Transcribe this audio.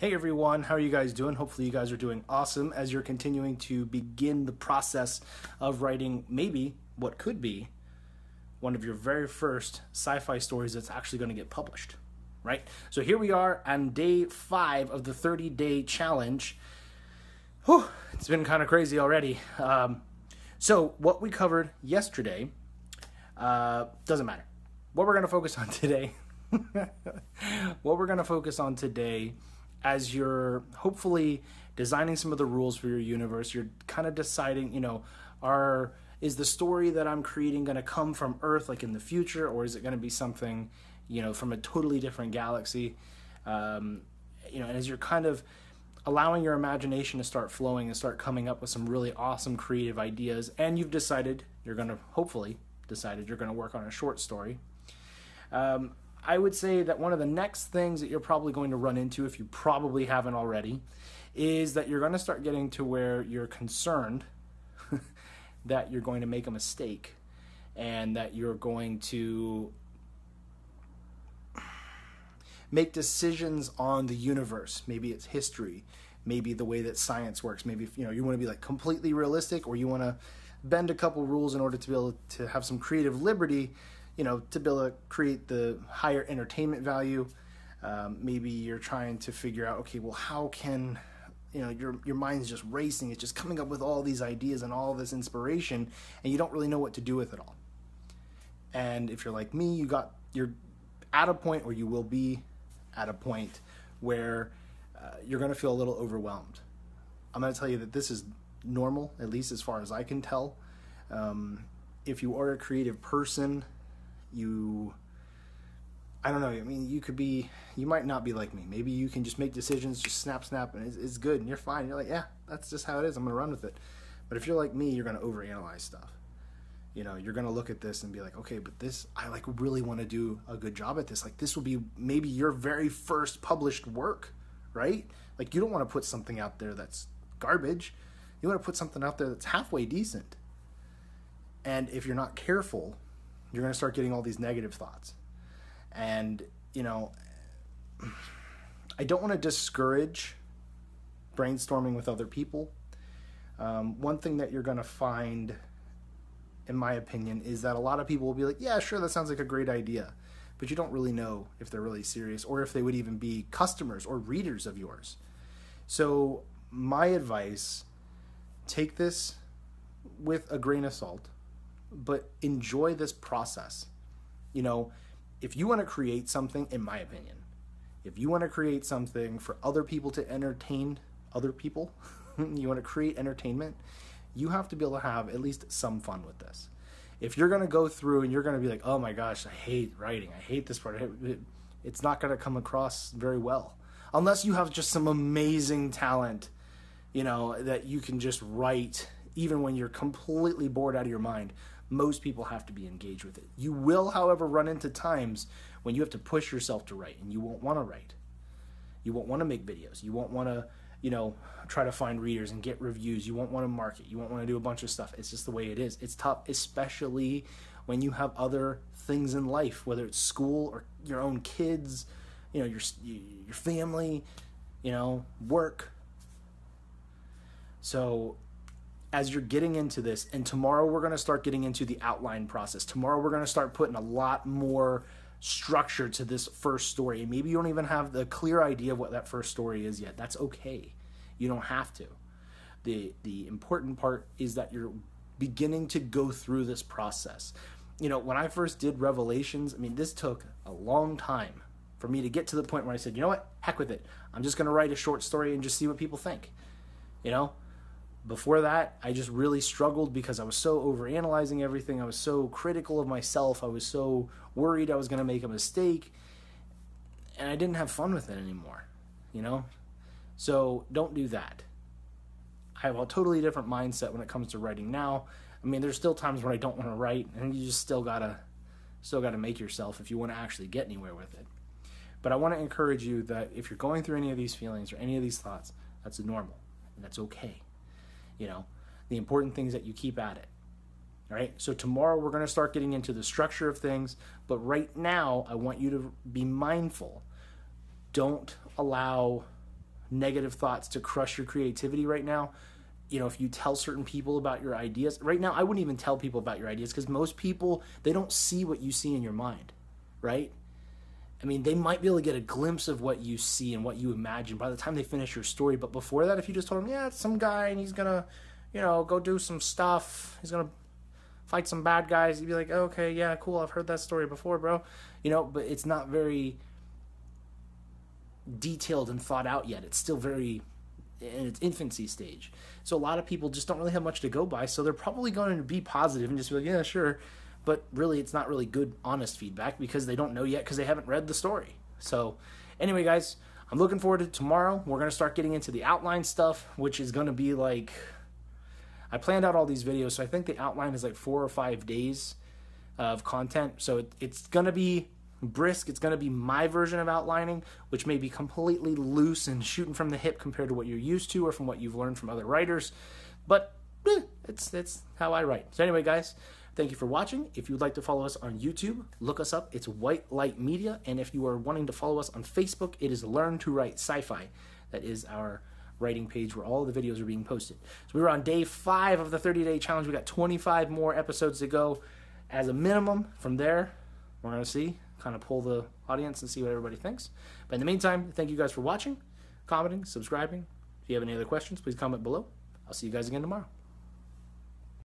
Hey everyone, how are you guys doing? Hopefully you guys are doing awesome as you're continuing to begin the process of writing maybe what could be one of your very first sci-fi stories that's actually going to get published, right? So here we are on day 5 of the 30-day challenge. Whew, it's been kind of crazy already. So what we covered yesterday doesn't matter. What we're going to focus on today, as you're hopefully designing some of the rules for your universe, you're kind of deciding, is the story that I'm creating going to come from Earth, like in the future, or is it going to be something, from a totally different galaxy? And as you're kind of allowing your imagination to start flowing and start coming up with some really awesome creative ideas, and you've decided you're going to work on a short story. I would say that one of the next things that you're probably going to run into, if you probably haven't already, is that you're going to start getting to where you're concerned that you're going to make a mistake and that you're going to make decisions on the universe. Maybe it's history, maybe the way that science works. Maybe you want to be like completely realistic, or you want to bend a couple rules in order to be able to have some creative liberty, to be able to create the higher entertainment value. Maybe you're trying to figure out, okay, well, how can, your mind's just racing. It's just coming up with all these ideas and all this inspiration, and you don't really know what to do with it all. And if you're like me, you're at a point, or you will be at a point where you're going to feel a little overwhelmed. I'm going to tell you that this is normal, at least as far as I can tell. If you are a creative person, I don't know, you might not be like me. Maybe you can just make decisions, just snap, and it's good, and you're fine. You're like, yeah, that's just how it is. I'm going to run with it. But if you're like me, you're going to overanalyze stuff. You're going to look at this and be like, okay, but this, I really want to do a good job at this. Like, this will be maybe your very first published work, right? Like, you don't want to put something out there that's garbage. You want to put something out there that's halfway decent. And if you're not careful, you're going to start getting all these negative thoughts. And, I don't want to discourage brainstorming with other people. One thing that you're going to find, in my opinion, is that a lot of people will be like, yeah, sure, that sounds like a great idea. But you don't really know if they're really serious, or if they would even be customers or readers of yours. So my advice, take this with a grain of salt, but enjoy this process. If you want to create something, in my opinion, if you want to create something for other people to entertain other people, you want to create entertainment, you have to be able to have at least some fun with this. If you're going to go through and you're going to be like, oh my gosh, I hate writing, I hate this part, it's not going to come across very well. Unless you have just some amazing talent, that you can just write even when you're completely bored out of your mind. Most people have to be engaged with it. You will, however, run into times when you have to push yourself to write, and you won't want to write. You won't want to make videos. You won't want to, try to find readers and get reviews. You won't want to market. You won't want to do a bunch of stuff. It's just the way it is. It's tough, especially when you have other things in life, whether it's school or your own kids, your family, work. So as you're getting into this, and tomorrow we're going to start getting into the outline process. Tomorrow we're going to start putting a lot more structure to this first story. And maybe you don't even have the clear idea of what that first story is yet. That's okay. You don't have to. The important part is that you're beginning to go through this process. When I first did Revelations, this took a long time for me to get to the point where I said, you know what, heck with it. I'm just going to write a short story and just see what people think. Before that, I just really struggled because I was so overanalyzing everything. I was so critical of myself. I was so worried I was going to make a mistake. And I didn't have fun with it anymore, So don't do that. I have a totally different mindset when it comes to writing now. There's still times when I don't want to write, and you just still gotta make yourself if you want to actually get anywhere with it. But I want to encourage you that if you're going through any of these feelings or any of these thoughts, that's normal, and that's okay. The important thing is that you keep at it. All right. So tomorrow we're going to start getting into the structure of things. But right now, I want you to be mindful. Don't allow negative thoughts to crush your creativity right now. If you tell certain people about your ideas, right now I wouldn't even tell people about your ideas, because most people, they don't see what you see in your mind, right? I mean, they might be able to get a glimpse of what you see and what you imagine by the time they finish your story. But before that, if you just told them, yeah, it's some guy and he's gonna, go do some stuff, he's gonna fight some bad guys, you'd be like, okay, yeah, cool, I've heard that story before, bro. But it's not very detailed and thought out yet. It's still very in its infancy stage. So a lot of people just don't really have much to go by, so they're probably going to be positive and just be like, yeah, sure. But really, it's not really good, honest feedback, because they don't know yet, because they haven't read the story. So anyway, guys, I'm looking forward to tomorrow. We're going to start getting into the outline stuff, which is going to be like, I planned out all these videos, so I think the outline is like 4 or 5 days of content. So it's going to be brisk. It's going to be my version of outlining, which may be completely loose and shooting from the hip compared to what you're used to or from what you've learned from other writers. But it's how I write. So anyway, guys, thank you for watching. If you'd like to follow us on YouTube, look us up. It's White Light Media. And if you are wanting to follow us on Facebook, it is Learn to Write SciFi. That is our writing page where all the videos are being posted. So we were on day 5 of the 30-day challenge. We got 25 more episodes to go as a minimum. From there, we're going to kind of pull the audience and see what everybody thinks. But in the meantime, thank you guys for watching, commenting, subscribing. If you have any other questions, please comment below. I'll see you guys again tomorrow.